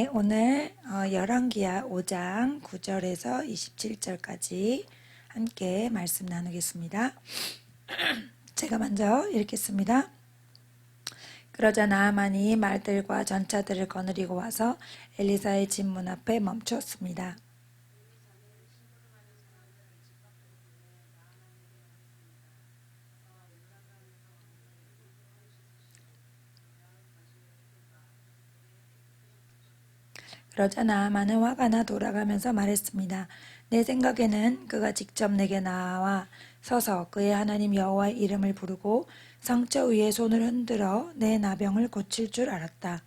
네, 오늘 열왕기하 5장 9절에서 27절까지 함께 말씀 나누겠습니다. 제가 먼저 읽겠습니다. 그러자 나아만이 말들과 전차들을 거느리고 와서 엘리사의 집 문 앞에 멈추었습니다. 그러자 나아만은 화가 나 돌아가면서 말했습니다. 내 생각에는 그가 직접 내게 나와 서서 그의 하나님 여호와의 이름을 부르고 상처 위에 손을 흔들어 내 나병을 고칠 줄 알았다.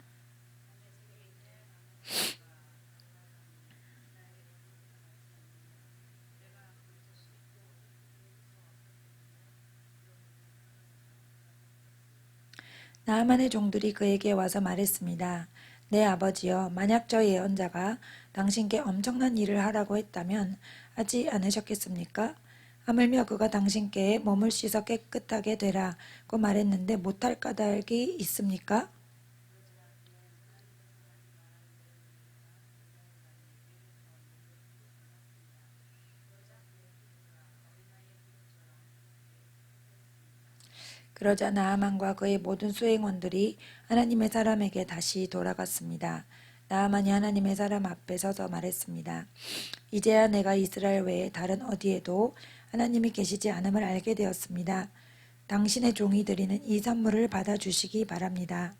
나아만의 종들이 그에게 와서 말했습니다. 내 아버지여, 만약 저 예언자가 당신께 엄청난 일을 하라고 했다면 하지 않으셨겠습니까? 하물며 그가 당신께 몸을 씻어 깨끗하게 되라고 말했는데 못할 까닭이 있습니까? 그러자 나아만과 그의 모든 수행원들이 하나님의 사람에게 다시 돌아갔습니다. 나아만이 하나님의 사람 앞에 서서 말했습니다. 이제야 내가 이스라엘 외에 다른 어디에도 하나님이 계시지 않음을 알게 되었습니다. 당신의 종이 드리는 이 선물을 받아주시기 바랍니다.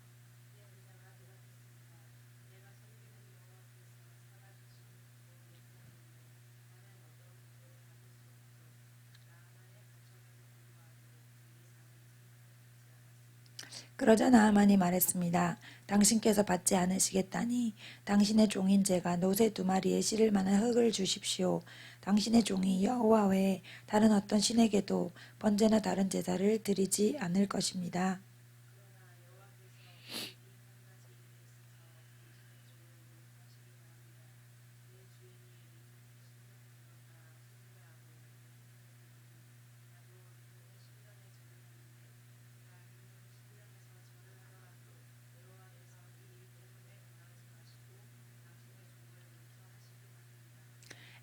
그러자 나아만이 말했습니다. 당신께서 받지 않으시겠다니 당신의 종인 제가 노새 2마리에 실을 만한 흙을 주십시오. 당신의 종이 여호와 외에 다른 어떤 신에게도 번제나 다른 제사를 드리지 않을 것입니다.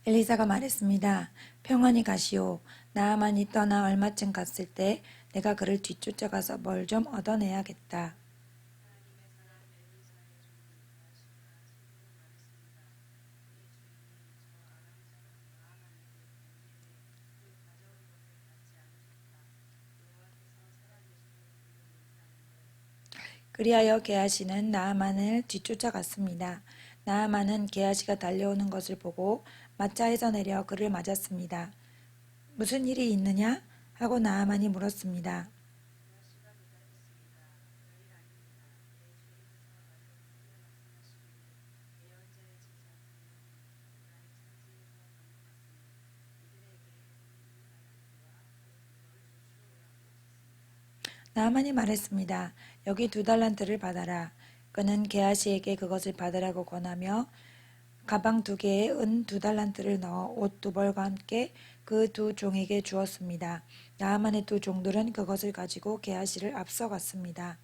엘리사가 말했습니다. 평안히 가시오. 나아만이 떠나 얼마쯤 갔을 때 내가 그를 뒤쫓아가서 뭘 좀 얻어내야겠다. 그리하여 게하시는 나아만을 뒤쫓아갔습니다. 나아만은 게하시가 달려오는 것을 보고 마차에서 내려 그를 맞았습니다. 무슨 일이 있느냐? 하고 나아만이 물었습니다. 나아만이 말했습니다. 여기 2달란트를 받아라. 그는 게하시에게 그것을 받으라고 권하며 가방 2개에 은 2달란트를 넣어 옷 2벌과 함께 그 2종에게 주었습니다. 나아만의 2종들은 그것을 가지고 게하시를 앞서갔습니다.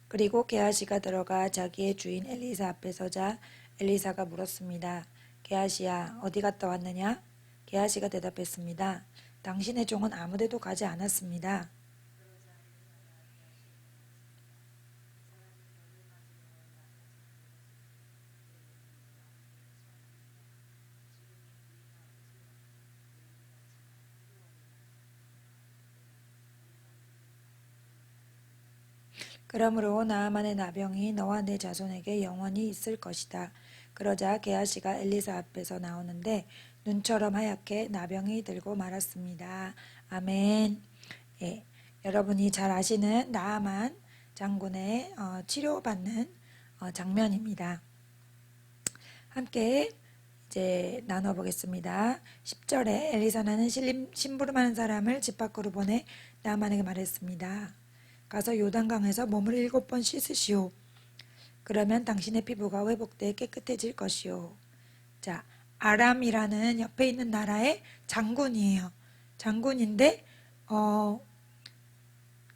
그리고 게하시가 들어가 자기의 주인 엘리사 앞에 서자 엘리사가 물었습니다. 게하시야, 어디 갔다 왔느냐? 게하시가 대답했습니다. 당신의 종은 아무데도 가지 않았습니다. 그러므로 나아만의 나병이 너와 내 자손에게 영원히 있을 것이다. 그러자 게하시가 엘리사 앞에서 나오는데 눈처럼 하얗게 나병이 들고 말았습니다. 아멘. 예, 여러분이 잘 아시는 나아만 장군의 치료받는 장면입니다. 함께 이제 나눠보겠습니다. 10절에 엘리사는 심부름하는 사람을 집 밖으로 보내 나아만에게 말했습니다. 가서 요단강에서 몸을 7번 씻으시오. 그러면 당신의 피부가 회복돼 깨끗해질 것이오. 자, 아람이라는 옆에 있는 나라의 장군이에요. 장군인데 어,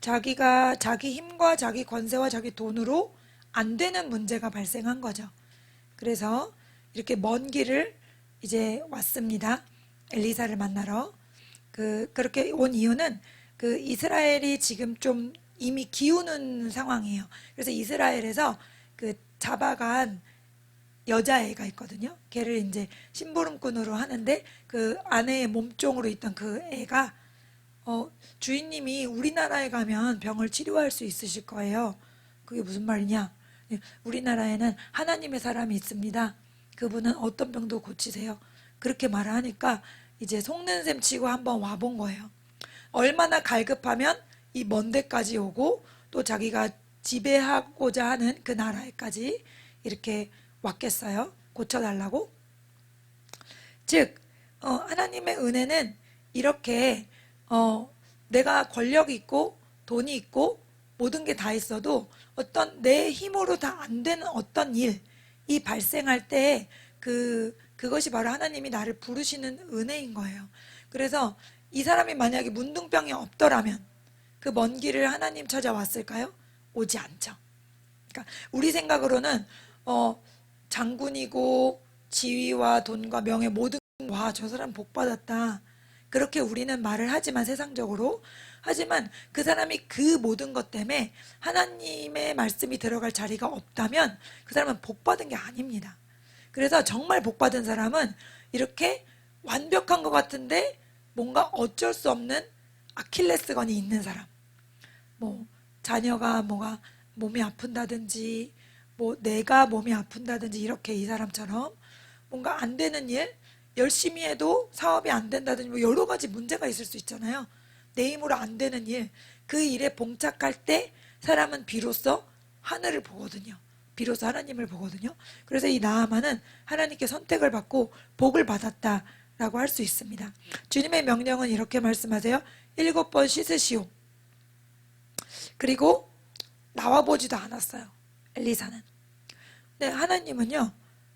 자기가 자기 힘과 자기 권세와 자기 돈으로 안 되는 문제가 발생한 거죠. 그래서 이렇게 먼 길을 이제 왔습니다. 엘리사를 만나러. 그렇게 온 이유는 이스라엘이 지금 좀 이미 기우는 상황이에요. 그래서 이스라엘에서 잡아간 여자애가 있거든요. 걔를 이제 심부름꾼으로 하는데 그 아내의 몸종으로 있던 그 애가 주인님이 우리나라에 가면 병을 치료할 수 있으실 거예요. 그게 무슨 말이냐? 우리나라에는 하나님의 사람이 있습니다. 그분은 어떤 병도 고치세요. 그렇게 말하니까 이제 속는 셈 치고 한번 와본 거예요. 얼마나 갈급하면 이 먼 데까지 오고 또 자기가 지배하고자 하는 그 나라에까지 이렇게 왔겠어요. 고쳐달라고. 즉 하나님의 은혜는 이렇게 내가 권력이 있고 돈이 있고 모든 게 다 있어도 어떤 내 힘으로 다 안 되는 어떤 일이 발생할 때 그것이 바로 하나님이 나를 부르시는 은혜인 거예요. 그래서 이 사람이 만약에 문둥병이 없더라면 그 먼 길을 하나님 찾아왔을까요? 오지 않죠. 그러니까 우리 생각으로는 장군이고 지위와 돈과 명예 모든 와, 저 사람 복 받았다. 그렇게 우리는 말을 하지만 세상적으로 하지만 그 사람이 그 모든 것 때문에 하나님의 말씀이 들어갈 자리가 없다면 그 사람은 복 받은 게 아닙니다. 그래서 정말 복 받은 사람은 이렇게 완벽한 것 같은데 뭔가 어쩔 수 없는 아킬레스건이 있는 사람. 뭐 자녀가 뭐가 몸이 아픈다든지 뭐 내가 몸이 아픈다든지 이렇게 이 사람처럼 뭔가 안 되는 일 열심히 해도 사업이 안 된다든지 뭐 여러 가지 문제가 있을 수 있잖아요. 내 힘으로 안 되는 일, 그 일에 봉착할 때 사람은 비로소 하늘을 보거든요. 비로소 하나님을 보거든요. 그래서 이 나아만은 하나님께 선택을 받고 복을 받았다라고 할 수 있습니다. 주님의 명령은 이렇게 말씀하세요. 7번 씻으시오. 그리고 나와보지도 않았어요. 엘리사는. 네, 하나님은요.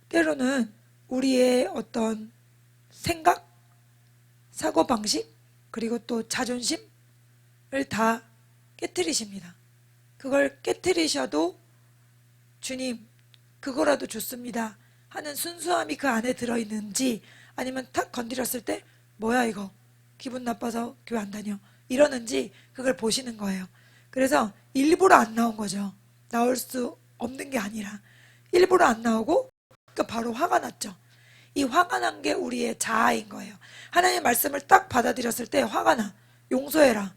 때로는 우리의 어떤 생각, 사고방식, 그리고 또 자존심을 다 깨트리십니다. 그걸 깨트리셔도 주님, 그거라도 좋습니다 하는 순수함이 그 안에 들어있는지 아니면 탁 건드렸을 때 뭐야 이거 기분 나빠서 교회 안 다녀 이러는지 그걸 보시는 거예요. 그래서 일부러 안 나온 거죠. 나올 수 없는 게 아니라 일부러 안 나오고 그러니까 바로 화가 났죠. 이 화가 난 게 우리의 자아인 거예요. 하나님의 말씀을 딱 받아들였을 때 화가 나. 용서해라.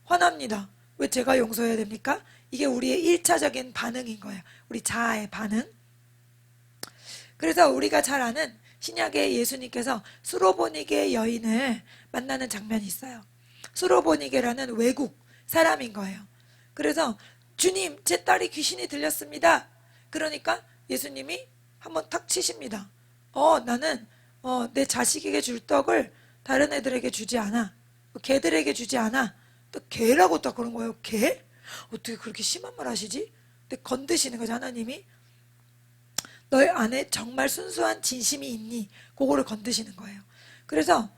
화납니다. 왜 제가 용서해야 됩니까? 이게 우리의 1차적인 반응인 거예요. 우리 자아의 반응. 그래서 우리가 잘 아는 신약의 예수님께서 수로보니게 여인을 만나는 장면이 있어요. 수로보니게라는 외국 사람인 거예요. 그래서 주님, 제 딸이 귀신이 들렸습니다. 그러니까 예수님이 한번 탁 치십니다. 나는 내 자식에게 줄 떡을 다른 애들에게 주지 않아. 개들에게 주지 않아. 또 개라고 딱 그런 거예요. 개? 어떻게 그렇게 심한 말 하시지? 근데 건드시는 거죠, 하나님이. 너의 안에 정말 순수한 진심이 있니? 그거를 건드시는 거예요. 그래서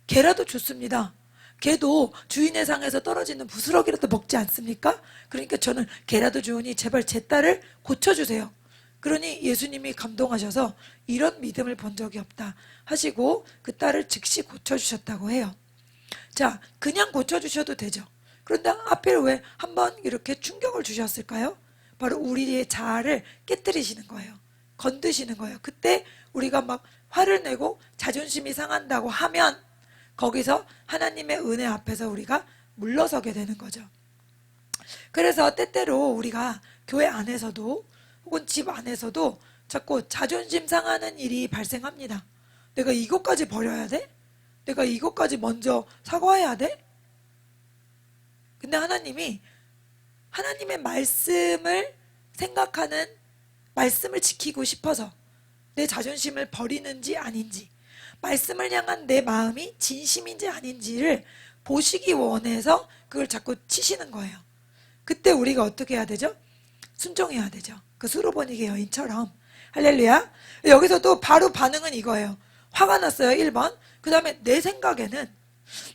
개라도 좋습니다. 개도 주인의 상에서 떨어지는 부스러기라도 먹지 않습니까? 그러니까 저는 개라도 좋으니 제발 제 딸을 고쳐주세요. 그러니 예수님이 감동하셔서 이런 믿음을 본 적이 없다 하시고 그 딸을 즉시 고쳐주셨다고 해요. 자, 그냥 고쳐주셔도 되죠. 그런데 하필 왜 한번 이렇게 충격을 주셨을까요? 바로 우리의 자아를 깨뜨리시는 거예요. 건드시는 거예요. 그때 우리가 막 화를 내고 자존심이 상한다고 하면 거기서 하나님의 은혜 앞에서 우리가 물러서게 되는 거죠. 그래서 때때로 우리가 교회 안에서도 혹은 집 안에서도 자꾸 자존심 상하는 일이 발생합니다. 내가 이것까지 버려야 돼? 내가 이것까지 먼저 사과해야 돼? 근데 하나님이 하나님의 말씀을 생각하는 말씀을 지키고 싶어서 내 자존심을 버리는지 아닌지 말씀을 향한 내 마음이 진심인지 아닌지를 보시기 원해서 그걸 자꾸 치시는 거예요. 그때 우리가 어떻게 해야 되죠? 순종해야 되죠. 그 수로보니게 여인처럼. 할렐루야. 여기서도 바로 반응은 이거예요. 화가 났어요. 1번. 그 다음에 내 생각에는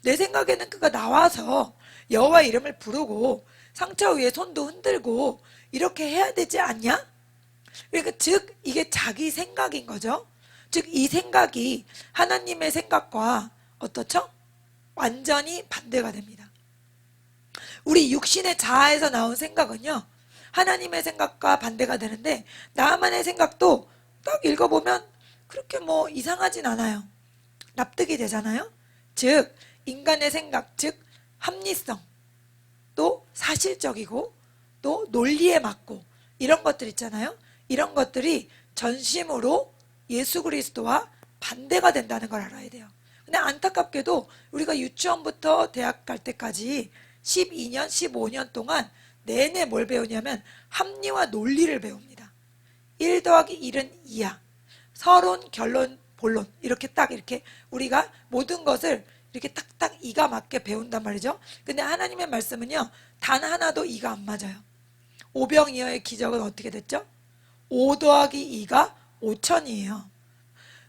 내 생각에는 그가 나와서 여호와 이름을 부르고 상처 위에 손도 흔들고 이렇게 해야 되지 않냐? 그러니까 즉 이게 자기 생각인 거죠. 즉 이 생각이 하나님의 생각과 어떻죠? 완전히 반대가 됩니다. 우리 육신의 자아에서 나온 생각은요, 하나님의 생각과 반대가 되는데 나만의 생각도 딱 읽어보면 그렇게 뭐 이상하진 않아요. 납득이 되잖아요. 즉 인간의 생각, 즉 합리성, 또 사실적이고 또 논리에 맞고 이런 것들 있잖아요. 이런 것들이 전심으로 예수 그리스도와 반대가 된다는 걸 알아야 돼요. 근데 안타깝게도 우리가 유치원부터 대학 갈 때까지 12년, 15년 동안 내내 뭘 배우냐면 합리와 논리를 배웁니다. 1 더하기 1은 2야. 서론, 결론, 본론 이렇게 딱 이렇게 우리가 모든 것을 이렇게 딱딱 이가 맞게 배운단 말이죠. 근데 하나님의 말씀은요, 단 하나도 이가 안 맞아요. 오병이어의 기적은 어떻게 됐죠? 5 더하기 2가 5천이에요.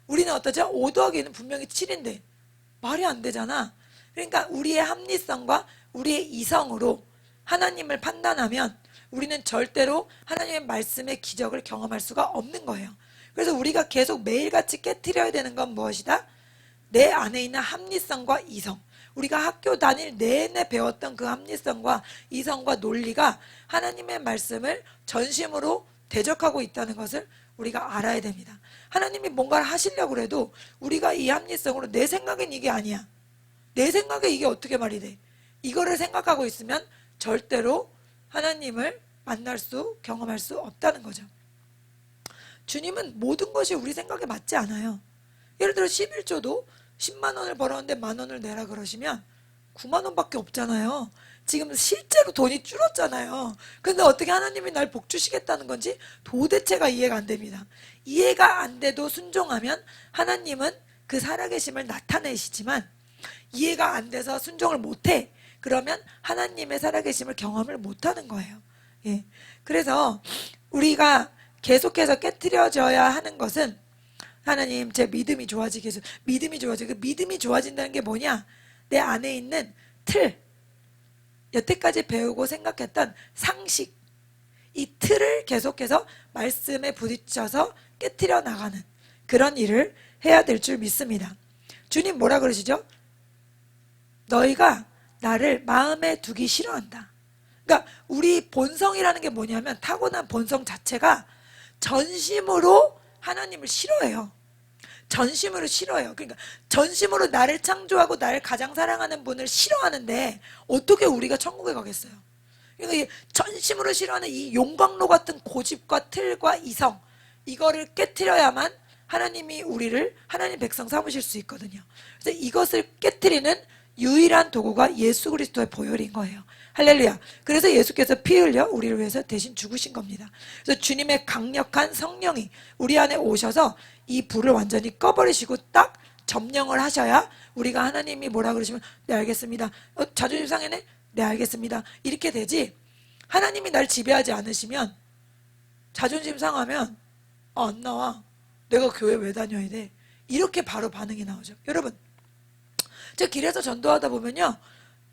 우리는 어떠죠? 5 더하기 2는 분명히 7인데 말이 안 되잖아. 그러니까 우리의 합리성과 우리의 이성으로 하나님을 판단하면 우리는 절대로 하나님의 말씀의 기적을 경험할 수가 없는 거예요. 그래서 우리가 계속 매일같이 깨트려야 되는 건 무엇이다? 내 안에 있는 합리성과 이성, 우리가 학교 다닐 내내 배웠던 그 합리성과 이성과 논리가 하나님의 말씀을 전심으로 대적하고 있다는 것을 우리가 알아야 됩니다. 하나님이 뭔가를 하시려고 해도 우리가 이 합리성으로 내 생각엔 이게 아니야, 내 생각에 이게 어떻게 말이 돼, 이거를 생각하고 있으면 절대로 하나님을 만날 수, 경험할 수 없다는 거죠. 주님은 모든 것이 우리 생각에 맞지 않아요. 예를 들어 11조도 10만 원을 벌었는데 만 원을 내라 그러시면 9만 원밖에 없잖아요. 지금 실제로 돈이 줄었잖아요. 근데 어떻게 하나님이 날 복 주시겠다는 건지 도대체가 이해가 안 됩니다. 이해가 안 돼도 순종하면 하나님은 그 살아계심을 나타내시지만, 이해가 안 돼서 순종을 못해, 그러면 하나님의 살아계심을 경험을 못하는 거예요. 예. 그래서 우리가 계속해서 깨트려져야 하는 것은, 하나님 제 믿음이 좋아지게 해서, 믿음이 좋아지고, 그 믿음이 좋아진다는 게 뭐냐, 내 안에 있는 틀, 여태까지 배우고 생각했던 상식, 이 틀을 계속해서 말씀에 부딪혀서 깨트려 나가는 그런 일을 해야 될 줄 믿습니다. 주님 뭐라 그러시죠? 너희가 나를 마음에 두기 싫어한다. 그러니까 우리 본성이라는 게 뭐냐면, 타고난 본성 자체가 전심으로 하나님을 싫어해요. 전심으로 싫어해요. 그러니까 전심으로 나를 창조하고 나를 가장 사랑하는 분을 싫어하는데 어떻게 우리가 천국에 가겠어요? 그러니까 전심으로 싫어하는 이 용광로 같은 고집과 틀과 이성, 이거를 깨트려야만 하나님이 우리를 하나님 백성 삼으실 수 있거든요. 그래서 이것을 깨트리는 유일한 도구가 예수 그리스도의 보혈인 거예요. 할렐루야. 그래서 예수께서 피 흘려 우리를 위해서 대신 죽으신 겁니다. 그래서 주님의 강력한 성령이 우리 안에 오셔서 이 불을 완전히 꺼버리시고 딱 점령을 하셔야 우리가 하나님이 뭐라 그러시면 네 알겠습니다, 자존심 상해네, 네 알겠습니다, 이렇게 되지. 하나님이 날 지배하지 않으시면, 자존심 상하면 안 나와, 내가 교회 왜 다녀야 돼, 이렇게 바로 반응이 나오죠. 여러분, 제가 길에서 전도하다 보면요,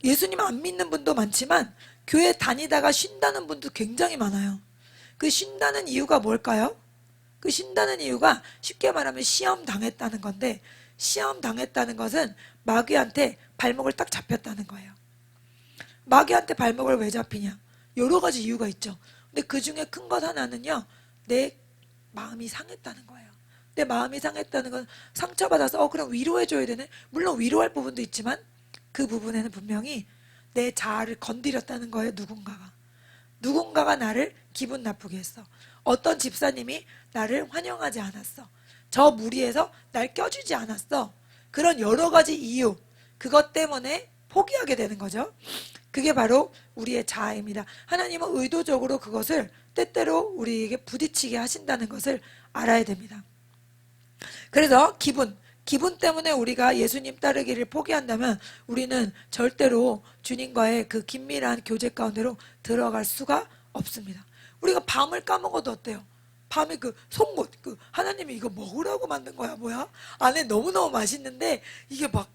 예수님 안 믿는 분도 많지만 교회 다니다가 쉰다는 분도 굉장히 많아요. 그 쉰다는 이유가 뭘까요? 그 쉰다는 이유가 쉽게 말하면 시험 당했다는 건데, 시험 당했다는 것은 마귀한테 발목을 딱 잡혔다는 거예요. 마귀한테 발목을 왜 잡히냐, 여러 가지 이유가 있죠. 근데 그 중에 큰 것 하나는요, 내 마음이 상했다는 거예요. 내 마음이 상했다는 건 상처받아서 그럼 위로해줘야 되네, 물론 위로할 부분도 있지만 그 부분에는 분명히 내 자아를 건드렸다는 거예요. 누군가가 나를 기분 나쁘게 했어. 어떤 집사님이 나를 환영하지 않았어. 저 무리에서 날 껴주지 않았어. 그런 여러 가지 이유, 그것 때문에 포기하게 되는 거죠. 그게 바로 우리의 자아입니다. 하나님은 의도적으로 그것을 때때로 우리에게 부딪히게 하신다는 것을 알아야 됩니다. 그래서 기분 때문에 우리가 예수님 따르기를 포기한다면 우리는 절대로 주님과의 그 긴밀한 교제 가운데로 들어갈 수가 없습니다. 우리가 밤을 까먹어도 어때요? 밤에 그 송곳, 하나님이 이거 먹으라고 만든 거야 뭐야? 안에 너무너무 맛있는데 이게 막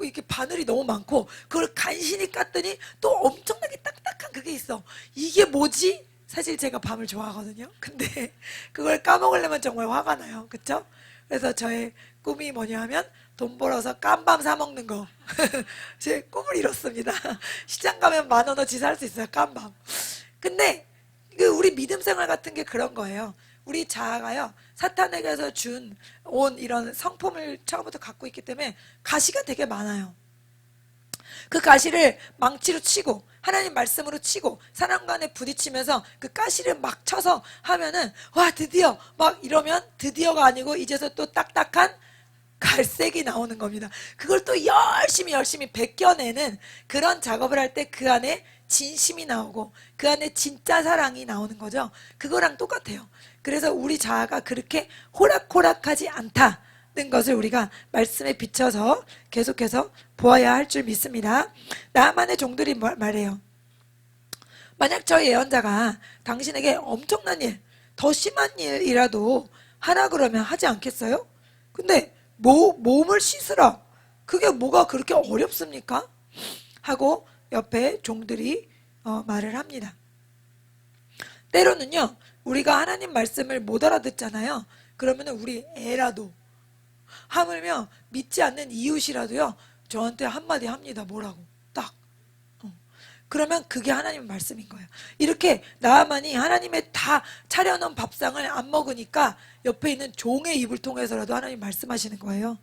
이렇게 바늘이 너무 많고 그걸 간신히 깠더니 또 엄청나게 딱딱한 그게 있어. 이게 뭐지? 사실 제가 밤을 좋아하거든요. 근데 그걸 까먹으려면 정말 화가 나요. 그쵸? 그래서 저의 꿈이 뭐냐 하면 돈 벌어서 깜밤 사 먹는 거. 제 꿈을 이뤘습니다. 시장 가면 10,000원어치 살 수 있어요. 깜밤. 근데 우리 믿음 생활 같은 게 그런 거예요. 우리 자아가요, 사탄에게서 온 이런 성품을 처음부터 갖고 있기 때문에 가시가 되게 많아요. 그 가시를 망치로 치고 하나님 말씀으로 치고 사람 간에 부딪히면서 그 가시를 막 쳐서 하면은 와 드디어 막 이러면 드디어가 아니고 이제서 또 딱딱한 갈색이 나오는 겁니다. 그걸 또 열심히 벗겨내는 그런 작업을 할 때 그 안에 진심이 나오고 그 안에 진짜 사랑이 나오는 거죠. 그거랑 똑같아요. 그래서 우리 자아가 그렇게 호락호락하지 않다는 것을 우리가 말씀에 비춰서 계속해서 보아야 할 줄 믿습니다. 나만의 종들이 말해요. 만약 저희 예언자가 당신에게 엄청난 일, 더 심한 일이라도 하라 그러면 하지 않겠어요? 근데 몸을 씻으라. 그게 뭐가 그렇게 어렵습니까? 하고 옆에 종들이 말을 합니다. 때로는요, 우리가 하나님 말씀을 못 알아듣잖아요. 그러면 우리 애라도 하물며 믿지 않는 이웃이라도요, 저한테 한마디 합니다. 뭐라고? 딱. 그러면 그게 하나님 말씀인 거예요. 이렇게 나아만이 하나님의 다 차려놓은 밥상을 안 먹으니까 옆에 있는 종의 입을 통해서라도 하나님 말씀하시는 거예요.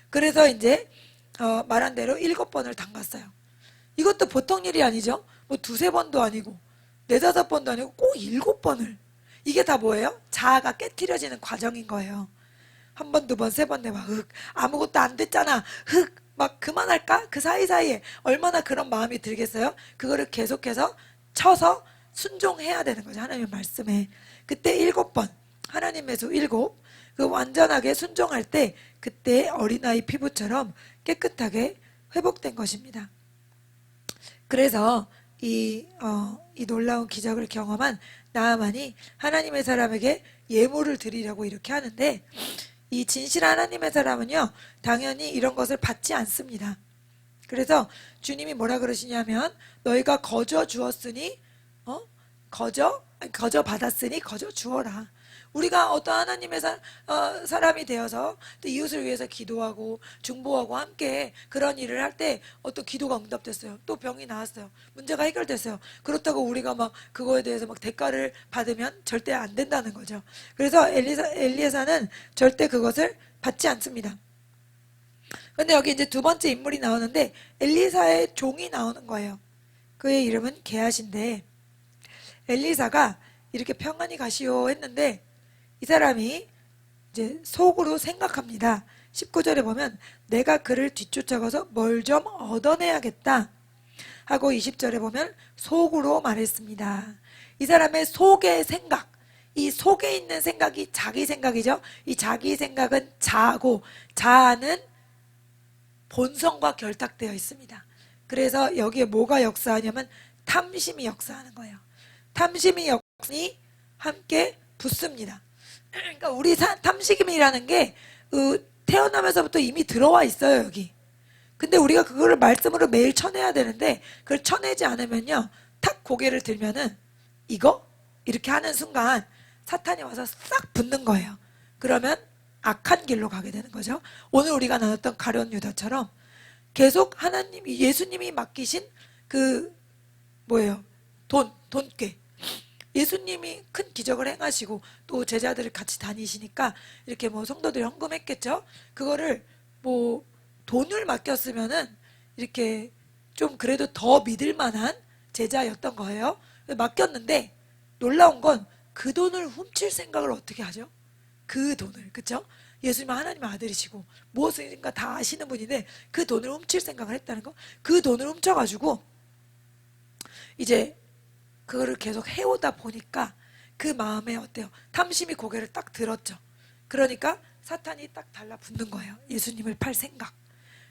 그래서 이제 말한 대로 7번을 담갔어요. 이것도 보통 일이 아니죠. 뭐 2-3번도 아니고 4-5번도 아니고 꼭 7번을. 이게 다 뭐예요? 자아가 깨트려지는 과정인 거예요. 1번, 2번, 3번 내봐. 아무것도 안 됐잖아. 막 그만할까? 그 사이사이에 얼마나 그런 마음이 들겠어요? 그거를 계속해서 쳐서 순종해야 되는 거죠. 하나님의 말씀에. 그때 7번 하나님의 수 7, 그 완전하게 순종할 때 그때 어린아이 피부처럼 깨끗하게 회복된 것입니다. 그래서 이 놀라운 기적을 경험한 나아만이 하나님의 사람에게 예물을 드리려고 이렇게 하는데, 이 진실한 하나님의 사람은요, 당연히 이런 것을 받지 않습니다. 그래서 주님이 뭐라 그러시냐면, 너희가 거저 주었으니 거저 받았으니 거저 주어라. 우리가 어떤 하나님의 사람이 되어서 또 이웃을 위해서 기도하고 중보하고 함께 그런 일을 할 때 어떤 기도가 응답됐어요. 또 병이 나았어요. 문제가 해결됐어요. 그렇다고 우리가 막 그거에 대해서 막 대가를 받으면 절대 안 된다는 거죠. 그래서 엘리에사는 절대 그것을 받지 않습니다. 근데 여기 이제 2번째 인물이 나오는데 엘리사의 종이 나오는 거예요. 그의 이름은 게하시인데, 엘리사가 이렇게 평안히 가시오 했는데 이 사람이 이제 속으로 생각합니다. 19절에 보면 내가 그를 뒤쫓아가서 뭘 좀 얻어내야겠다 하고 20절에 보면 속으로 말했습니다. 이 사람의 속의 생각, 이 속에 있는 생각이 자기 생각이죠. 이 자기 생각은 자아고, 자아는 본성과 결탁되어 있습니다. 그래서 여기에 뭐가 역사하냐면 탐심이 역사하는 거예요. 탐심이 역사하니 함께 붙습니다. 그러니까 우리 탐심이라는 게 태어나면서부터 이미 들어와 있어요, 여기. 근데 우리가 그거를 말씀으로 매일 쳐내야 되는데 그걸 쳐내지 않으면요, 탁 고개를 들면은 이거? 이렇게 하는 순간 사탄이 와서 싹 붙는 거예요. 그러면 악한 길로 가게 되는 거죠. 오늘 우리가 나눴던 가룟 유다처럼 계속 예수님이 맡기신 그 뭐예요? 돈꾀. 예수님이 큰 기적을 행하시고 또 제자들을 같이 다니시니까 이렇게 뭐 성도들이 헌금했겠죠. 그거를 뭐 돈을 맡겼으면은 이렇게 좀 그래도 더 믿을 만한 제자였던 거예요. 맡겼는데 놀라운 건 그 돈을 훔칠 생각을 어떻게 하죠? 그 돈을, 그쵸? 예수님은 하나님의 아들이시고 무엇인가 다 아시는 분인데 그 돈을 훔칠 생각을 했다는 거. 그 돈을 훔쳐가지고 이제 그거를 계속 해오다 보니까 그 마음에 어때요? 탐심이 고개를 딱 들었죠. 그러니까 사탄이 딱 달라붙는 거예요. 예수님을 팔 생각.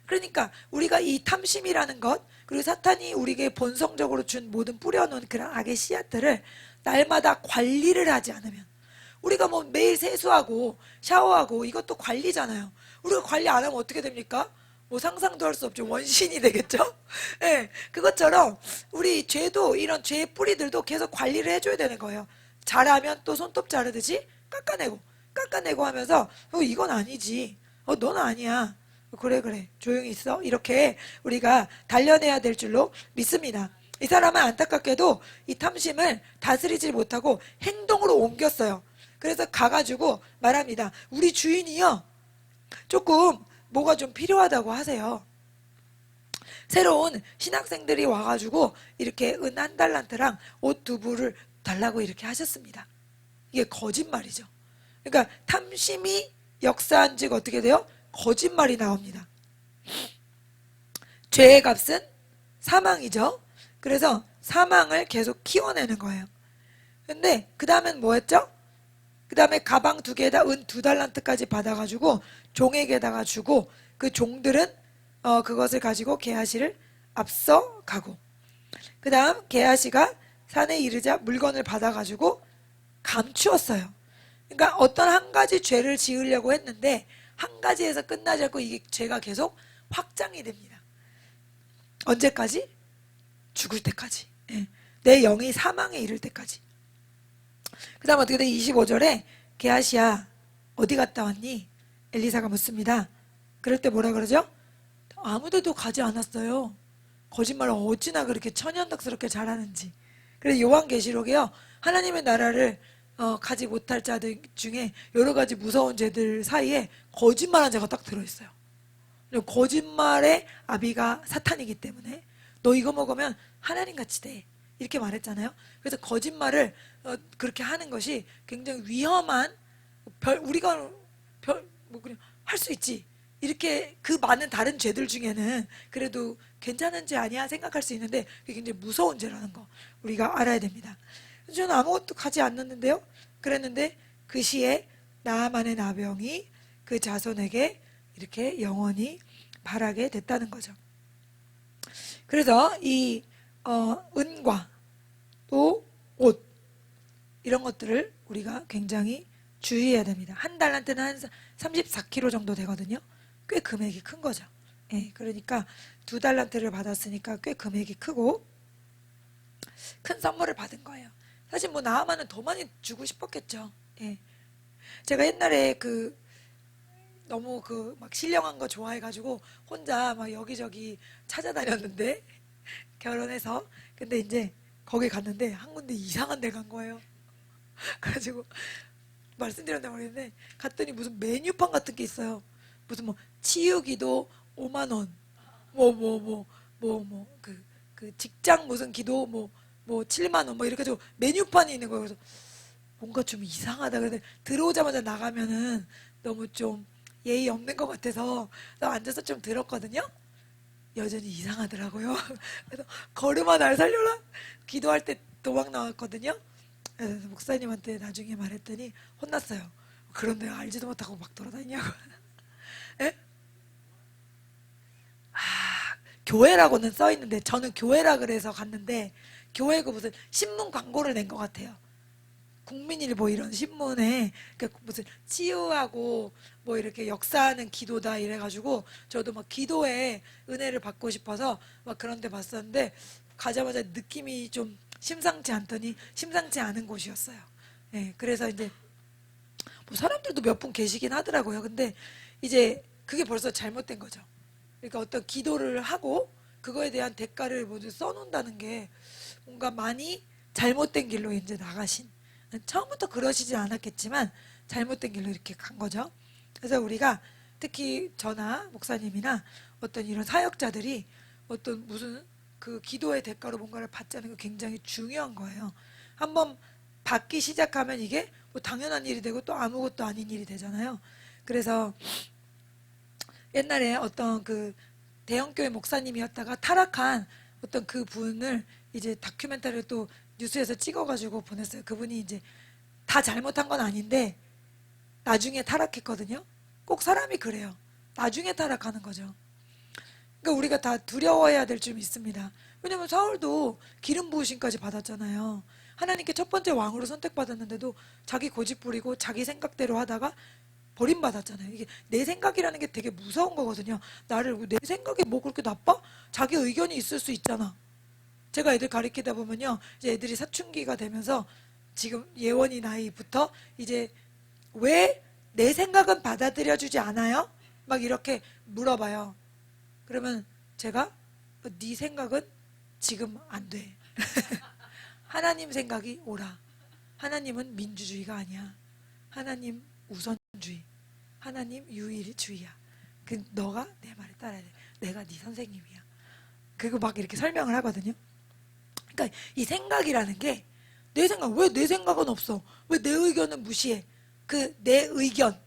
그러니까 우리가 이 탐심이라는 것, 그리고 사탄이 우리에게 본성적으로 준 모든 뿌려놓은 그런 악의 씨앗들을 날마다 관리를 하지 않으면, 우리가 뭐 매일 세수하고 샤워하고 이것도 관리잖아요. 우리가 관리 안 하면 어떻게 됩니까? 뭐 상상도 할 수 없죠. 원신이 되겠죠. 예, 그것처럼 우리 죄도 이런 죄의 뿌리들도 계속 관리를 해줘야 되는 거예요. 잘하면 또 손톱 자르듯이 깎아내고 하면서 이건 아니지. 넌 아니야. 그래 조용히 있어. 이렇게 우리가 단련해야 될 줄로 믿습니다. 이 사람은 안타깝게도 이 탐심을 다스리지 못하고 행동으로 옮겼어요. 그래서 가가지고 말합니다. 우리 주인이요, 조금 뭐가 좀 필요하다고 하세요. 새로운 신학생들이 와가지고 이렇게 은 한 달란트랑 옷 두 부를 달라고 이렇게 하셨습니다. 이게 거짓말이죠. 그러니까 탐심이 역사한 즉 어떻게 돼요? 거짓말이 나옵니다. 죄의 값은 사망이죠. 그래서 사망을 계속 키워내는 거예요. 근데 그 다음엔 뭐였죠? 그 다음에 가방 2개에다 은 2달란트까지 받아가지고 종에게다가 주고, 그 종들은 그것을 가지고 게하시를 앞서 가고, 그 다음 게하시가 산에 이르자 물건을 받아가지고 감추었어요. 그러니까 어떤 한 가지 죄를 지으려고 했는데 한 가지에서 끝나지 않고 이게 죄가 계속 확장이 됩니다. 언제까지? 죽을 때까지. 예. 내 영이 사망에 이를 때까지. 그 다음 어떻게 돼? 25절에 게하시야 어디 갔다 왔니? 엘리사가 묻습니다. 그럴 때 뭐라 그러죠? 아무데도 가지 않았어요. 거짓말을 어찌나 그렇게 천연덕스럽게 잘하는지. 그래서 요한계시록에요, 하나님의 나라를 가지 못할 자들 중에 여러 가지 무서운 죄들 사이에 거짓말한 자가 딱 들어있어요. 거짓말의 아비가 사탄이기 때문에 너 이거 먹으면 하나님같이 돼, 이렇게 말했잖아요. 그래서 거짓말을 그렇게 하는 것이 굉장히 위험한, 우리가 뭐 그냥 할 수 있지, 이렇게 그 많은 다른 죄들 중에는 그래도 괜찮은 죄 아니야 생각할 수 있는데 그게 굉장히 무서운 죄라는 거 우리가 알아야 됩니다. 저는 아무것도 가지 않았는데요. 그랬는데 그 시에 나아만의 나병이 그 자손에게 이렇게 영원히 바라게 됐다는 거죠. 그래서 이 은과 또 옷, 이런 것들을 우리가 굉장히 주의해야 됩니다. 한 달란트는 한 34kg 정도 되거든요. 꽤 금액이 큰 거죠. 예, 그러니까 2달란트를 받았으니까 꽤 금액이 크고 큰 선물을 받은 거예요. 사실 뭐 나아만은 더 많이 주고 싶었겠죠. 예. 제가 옛날에 너무 막 신령한 거 좋아해가지고 혼자 막 여기저기 찾아다녔는데 결혼해서, 근데 이제 거기 갔는데 한 군데 이상한 데 간 거예요. 그래가지고 말씀드렸나 모르겠는데 갔더니 무슨 메뉴판 같은 게 있어요. 무슨 뭐 치유기도 5만 원, 그 직장 무슨 기도 뭐 7만 원, 뭐 이렇게 해서 메뉴판이 있는 거예요. 그래서 뭔가 좀 이상하다. 그래서 들어오자마자 나가면은 너무 좀 예의 없는 것 같아서 앉아서 좀 들었거든요. 여전히 이상하더라고요. 그래서 걸음아 날 살려라 기도할 때 도망 나왔거든요. 그래서 목사님한테 나중에 말했더니 혼났어요. 그런데 알지도 못하고 막 돌아다니냐고. 예? 아, 교회라고는 써 있는데 저는 교회라 그래서 갔는데 교회 그 무슨 신문 광고를 낸 것 같아요. 국민일보 이런 신문에 무슨 치유하고 뭐 이렇게 역사하는 기도다 이래가지고 저도 막 기도에 은혜를 받고 싶어서 막 그런 데 봤었는데 가자마자 느낌이 좀 심상치 않더니 심상치 않은 곳이었어요. 예, 그래서 이제 뭐 사람들도 몇 분 계시긴 하더라고요. 근데 이제 그게 벌써 잘못된 거죠. 그러니까 어떤 기도를 하고 그거에 대한 대가를 모두 써놓는다는 게 뭔가 많이 잘못된 길로 이제 나가신, 처음부터 그러시진 않았겠지만 잘못된 길로 이렇게 간 거죠. 그래서 우리가 특히 저나 목사님이나 어떤 이런 사역자들이 어떤 무슨 그 기도의 대가로 뭔가를 받자는 게 굉장히 중요한 거예요. 한번 받기 시작하면 이게 뭐 당연한 일이 되고 또 아무것도 아닌 일이 되잖아요. 그래서 옛날에 어떤 그 대형교회 목사님이었다가 타락한 어떤 그 분을 이제 다큐멘터리를 또 뉴스에서 찍어가지고 보냈어요. 그분이 이제 다 잘못한 건 아닌데 나중에 타락했거든요. 꼭 사람이 그래요. 나중에 타락하는 거죠. 그러니까 우리가 다 두려워해야 될 줄 믿습니다. 왜냐면 사울도 기름 부으심까지 받았잖아요. 하나님께 첫 번째 왕으로 선택받았는데도 자기 고집 부리고 자기 생각대로 하다가 버림받았잖아요. 이게 내 생각이라는 게 되게 무서운 거거든요. 내 생각이 뭐 그렇게 나빠? 자기 의견이 있을 수 있잖아. 제가 애들 가르치다 보면요, 이제 애들이 사춘기가 되면서 지금 예원이 나이부터 이제 왜 내 생각은 받아들여주지 않아요? 막 이렇게 물어봐요. 그러면 제가 네 생각은 지금 안 돼. 하나님 생각이 옳아. 하나님은 민주주의가 아니야. 하나님 우선주의. 하나님 유일주의야. 너가 내 말에 따라야 돼. 내가 네 선생님이야. 그거 막 이렇게 설명을 하거든요. 그러니까 이 생각이라는 게 내 생각, 왜 내 생각은 없어? 왜 내 의견은 무시해? 내 의견,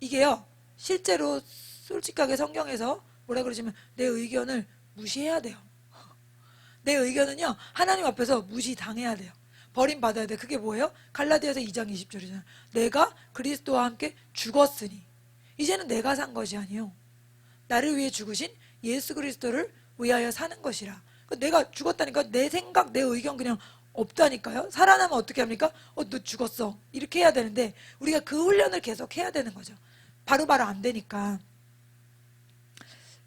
이게요, 실제로 솔직하게 성경에서 뭐라 그러시면 내 의견을 무시해야 돼요. 내 의견은요, 하나님 앞에서 무시당해야 돼요. 버림받아야 돼. 그게 뭐예요? 갈라디아서 2장 20절이잖아요. 내가 그리스도와 함께 죽었으니 이제는 내가 산 것이 아니요 나를 위해 죽으신 예수 그리스도를 위하여 사는 것이라. 내가 죽었다니까 내 생각, 내 의견 그냥 없다니까요. 살아나면 어떻게 합니까? 너 죽었어. 이렇게 해야 되는데 우리가 그 훈련을 계속 해야 되는 거죠. 바로바로 안 되니까.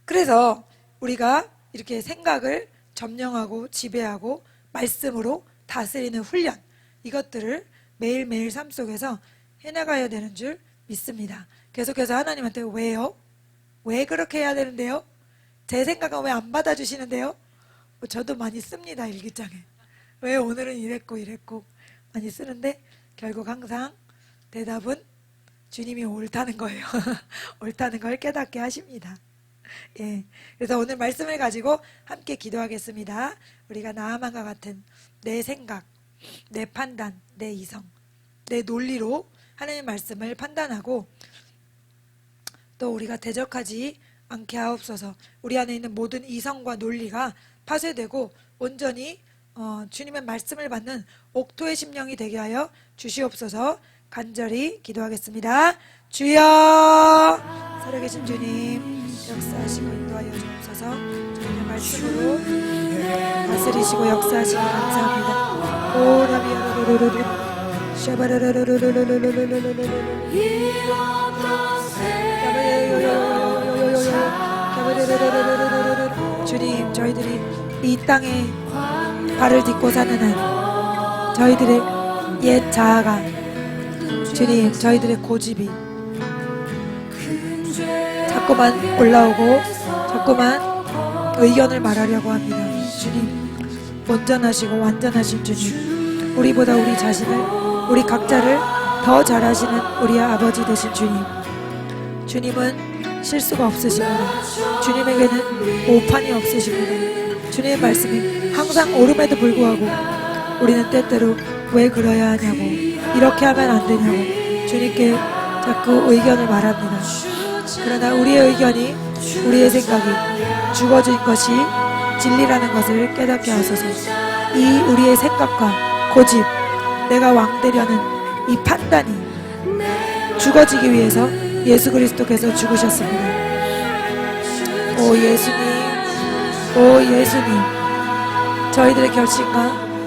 그래서 우리가 이렇게 생각을 점령하고 지배하고 말씀으로 다스리는 훈련, 이것들을 매일매일 삶 속에서 해나가야 되는 줄 믿습니다. 계속해서 하나님한테 왜요? 왜 그렇게 해야 되는데요? 제 생각은 왜 안 받아주시는데요? 저도 많이 씁니다. 일기장에. 왜 오늘은 이랬고 많이 쓰는데 결국 항상 대답은 주님이 옳다는 거예요. 옳다는 걸 깨닫게 하십니다. 예, 그래서 오늘 말씀을 가지고 함께 기도하겠습니다. 우리가 나아만과 같은 내 생각, 내 판단, 내 이성, 내 논리로 하나님의 말씀을 판단하고 또 우리가 대적하지 않게 하옵소서. 우리 안에 있는 모든 이성과 논리가 파쇄되고 온전히 주님의 말씀을 받는 옥토의 심령이 되게 하여 주시옵소서. 간절히 기도하겠습니다. 주여, 살아계신 주님, 역사하시고 인도하여 주옵소서. 주님의 말씀으로 다스리시고 역사하시기 감사합니다. 오 라비아르르르르 주님, 저희들이 이 땅에 발을 딛고 사는 한 저희들의 옛 자아가, 주님, 저희들의 고집이 자꾸만 올라오고 자꾸만 의견을 말하려고 합니다. 주님, 온전하시고 완전하신 주님, 우리보다 우리 자신을, 우리 각자를 더 잘하시는 우리의 아버지 되신 주님, 주님은 실수가 없으십니다. 주님에게는 오판이 없으십니다. 주님의 말씀이 항상 옳음에도 불구하고 우리는 때때로 왜 그러야 하냐고, 이렇게 하면 안 되냐고 주님께 자꾸 의견을 말합니다. 그러나 우리의 의견이, 우리의 생각이 죽어진 것이 진리라는 것을 깨닫게 하소서. 이 우리의 생각과 고집, 내가 왕되려는 이 판단이 죽어지기 위해서 예수 그리스도께서 죽으셨습니다. 오 예수님, 오 예수님, 저희들의 결심과